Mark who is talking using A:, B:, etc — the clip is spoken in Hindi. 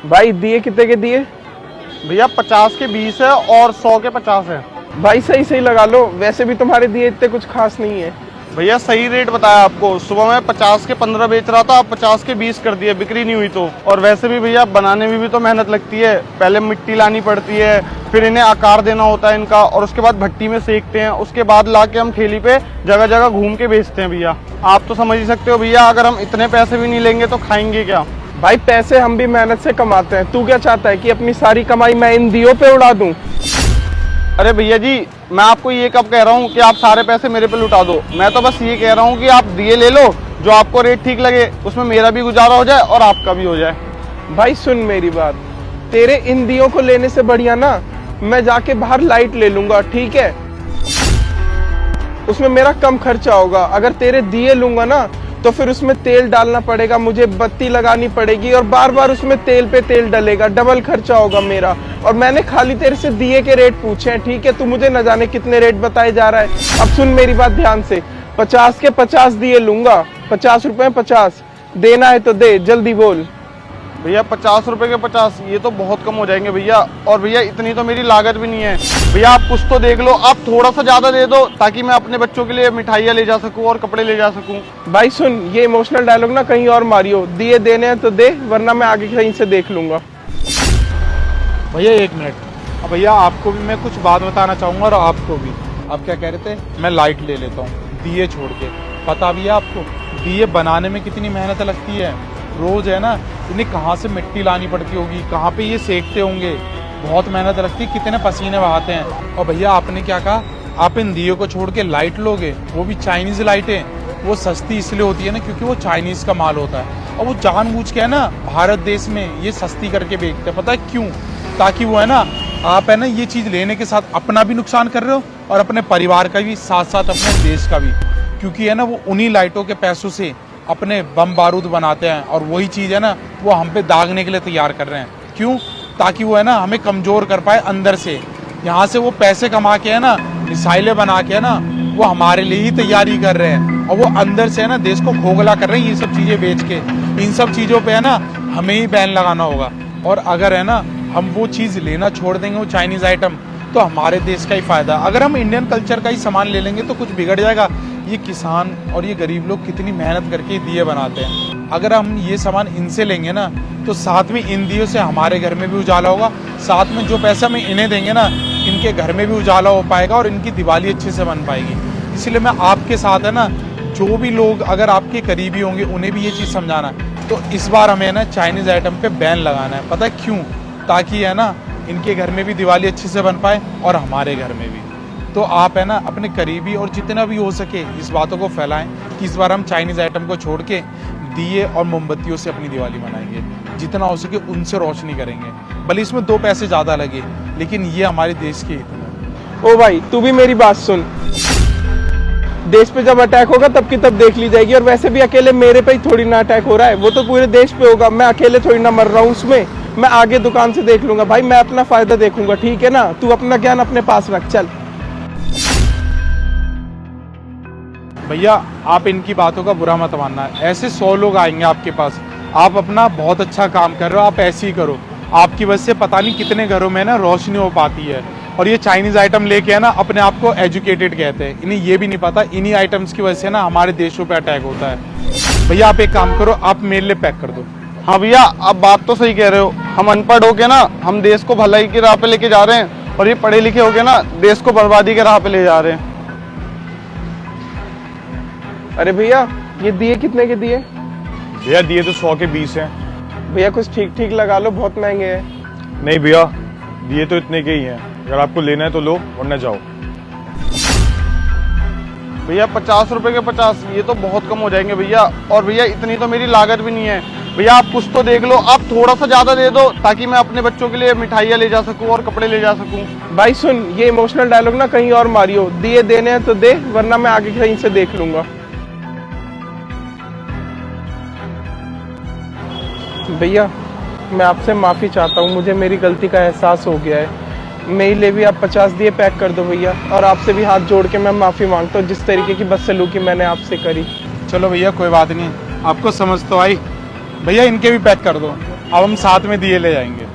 A: भाई दिए कितने के दिए?
B: भैया 50 के 20 है और 100 के 50 है।
A: भाई सही सही लगा लो, वैसे भी तुम्हारे दिए इतने कुछ खास नहीं है।
B: भैया सही रेट बताया आपको, सुबह मैं 50 के 15 बेच रहा था, आप 50 के 20 कर दिए, बिक्री नहीं हुई तो। और वैसे भी भैया बनाने में भी तो मेहनत लगती है, पहले मिट्टी लानी पड़ती है, फिर इन्हें आकार देना होता है इनका, और उसके बाद भट्टी में सेकते हैं, उसके बाद ला के हम ठेली पे जगह जगह घूम के बेचते हैं। भैया आप तो समझ ही सकते हो भैया, अगर हम इतने पैसे भी नहीं लेंगे तो खाएंगे क्या।
A: भाई पैसे हम भी मेहनत से कमाते हैं, तू क्या चाहता है कि अपनी सारी कमाई मैं इन दियों पे उड़ा दूं?
B: अरे भैया जी, मैं आपको ये कब कह रहा हूँ कि आप सारे पैसे मेरे पे लुटा दो। मैं तो बस ये कह रहा हूँ कि आप दिए ले लो, जो आपको रेट ठीक लगे, उसमें मेरा भी गुजारा हो जाए और आपका भी हो जाए।
A: भाई सुन मेरी बात, तेरे इन दियों को लेने से बढ़िया ना मैं जाके बाहर लाइट ले लूंगा, ठीक है? उसमें मेरा कम खर्चा होगा। अगर तेरे दिए लूंगा ना तो फिर उसमें तेल डालना पड़ेगा, मुझे बत्ती लगानी पड़ेगी और बार बार उसमें तेल पे तेल डलेगा, डबल खर्चा होगा मेरा। और मैंने खाली तेरे से दिए के रेट पूछे हैं, ठीक है? तू मुझे न जाने कितने रेट बताए जा रहा है। अब सुन मेरी बात ध्यान से, 50 के 50 दिए लूंगा, 50 रुपए 50 देना है तो दे, जल्दी बोल।
B: भैया 50 रुपए के 50, ये तो बहुत कम हो जाएंगे भैया। और भैया इतनी तो मेरी लागत भी नहीं है। भैया आप कुछ तो देख लो, आप थोड़ा सा ज्यादा दे दो ताकि मैं अपने बच्चों के लिए मिठाइयाँ ले जा सकूं और कपड़े ले जा सकूं।
A: भाई सुन, ये इमोशनल डायलॉग ना कहीं और मारियो, दिए देने हैं तो दे, वरना मैं आगे कहीं से देख लूंगा।
C: भैया 1 मिनट। भैया आपको भी मैं कुछ बात बताना चाहूँगा और आपको भी। आप क्या कह रहे थे? मैं लाइट ले लेता हूँ दिए छोड़ के। पता भी है आपको दिए बनाने में कितनी मेहनत लगती है? रोज है ना, इन्हें कहाँ से मिट्टी लानी पड़ती होगी, कहाँ पे ये सेकते होंगे, बहुत मेहनत लगती है, कितने पसीने बहाते हैं। और भैया आपने क्या कहा, आप इन दियों को छोड़ के लाइट लोगे, वो भी चाइनीज लाइटें। वो सस्ती इसलिए होती है ना क्योंकि वो चाइनीज का माल होता है, और वो जानबूझ के है ना भारत देश में ये सस्ती करके बेचते हैं। पता है क्यों? ताकि वो है ना, आप है ना ये चीज लेने के साथ अपना भी नुकसान कर रहे हो और अपने परिवार का भी, साथ साथ अपने देश का भी। क्योंकि है ना वो उन्हीं लाइटों के पैसों से अपने बम बारूद बनाते हैं, और वही चीज है ना वो हम पे दागने के लिए तैयार कर रहे हैं। क्यों? ताकि वो है ना हमें कमजोर कर पाए अंदर से। यहाँ से वो पैसे कमा के है ना, मिसाइलें बना के है ना, वो हमारे लिए ही तैयारी कर रहे हैं, और वो अंदर से है ना देश को खोखला कर रहे हैं ये सब चीजें बेच के। इन सब चीजों पे है ना हमें ही बैन लगाना होगा। और अगर है ना हम वो चीज लेना छोड़ देंगे, वो चाइनीज आइटम, तो हमारे देश का ही फायदा। अगर हम इंडियन कल्चर का ही सामान ले लेंगे तो कुछ बिगड़ जाएगा। ये किसान और ये गरीब लोग कितनी मेहनत करके दिए बनाते हैं। अगर हम ये सामान इनसे लेंगे ना तो साथ में इन दियों से हमारे घर में भी उजाला होगा, साथ में जो पैसा हम इन्हें देंगे ना इनके घर में भी उजाला हो पाएगा और इनकी दिवाली अच्छे से बन पाएगी। इसलिए मैं आपके साथ है ना, जो भी लोग अगर आपके करीबी होंगे उन्हें भी ये चीज़ समझाना है। तो इस बार हमें ना चाइनीज आइटम पे बैन लगाना है। पता है क्यों? ताकि है ना इनके घर में भी दिवाली अच्छे से बन पाए और हमारे घर में भी। तो आप है ना अपने करीबी और जितना भी हो सके इस बातों को फैलाएं कि इस बार हम चाइनीज आइटम को छोड़ के दिए और मोमबत्तियों से अपनी दिवाली मनाएंगे। जितना हो सके उनसे रोशनी करेंगे, भले इसमें 2 पैसे ज्यादा लगे, लेकिन ये हमारे देश के हित में।
A: ओ भाई तू भी मेरी बात सुन, देश पे जब अटैक होगा तब की तब देख ली जाएगी। और वैसे भी अकेले मेरे पे ही थोड़ी ना अटैक हो रहा है, वो तो पूरे देश पे होगा। मैं अकेले थोड़ी ना मर रहा हूँ उसमें, मैं आगे दुकान से देख लूंगा। भाई मैं अपना फायदा देखूंगा, ठीक है ना? तू अपना ज्ञान अपने पास रख, चल।
C: भैया आप इनकी बातों का बुरा मत मानना, ऐसे 100 लोग आएंगे आपके पास। आप अपना बहुत अच्छा काम कर रहे हो, आप ऐसे ही करो। आपकी वजह से पता नहीं कितने घरों में ना रोशनी हो पाती है। और ये चाइनीज आइटम लेके है ना अपने आप को एजुकेटेड कहते हैं, इन्हें ये भी नहीं पता इन्हीं आइटम्स की वजह से ना हमारे देशों पे अटैक होता है। भैया आप एक काम करो, आप मेरे लिए पैक कर दो।
B: हाँ भैया आप बात तो सही कह रहे हो, हम अनपढ़ होके ना हम देश को भलाई की राह पे लेके जा रहे हैं, और ये पढ़े लिखे होके ना देश को बर्बादी के राह पे ले जा रहे हैं।
A: अरे भैया ये दिए कितने के दिए?
D: भैया दिए तो 100 के 20 हैं।
A: भैया कुछ ठीक ठीक लगा लो, बहुत महंगे हैं।
D: नहीं भैया दिए तो इतने के ही हैं, अगर आपको लेना है तो लो वरना जाओ।
B: भैया 50 रुपए के 50, ये तो बहुत कम हो जाएंगे भैया। और भैया इतनी तो मेरी लागत भी नहीं है। भैया आप कुछ तो देख लो, आप थोड़ा सा ज्यादा दे दो ताकि मैं अपने बच्चों के लिए मिठाइयाँ ले जा सकूं और कपड़े ले जा सकूं।
A: भाई सुन, ये इमोशनल डायलॉग ना कहीं और मारियो, दिए देने हैं तो दे, वरना मैं आगे कहीं से देख लूंगा। भैया मैं आपसे माफ़ी चाहता हूँ, मुझे मेरी गलती का एहसास हो गया है। मेरे लिए भी आप 50 दिए पैक कर दो भैया, और आपसे भी हाथ जोड़ के मैं माफ़ी मांगता हूँ जिस तरीके की बदसलूकी मैंने आपसे करी।
C: चलो भैया कोई बात नहीं, आपको समझ तो आई। भैया इनके भी पैक कर दो। अब हम साथ में दिए ले जाएंगे।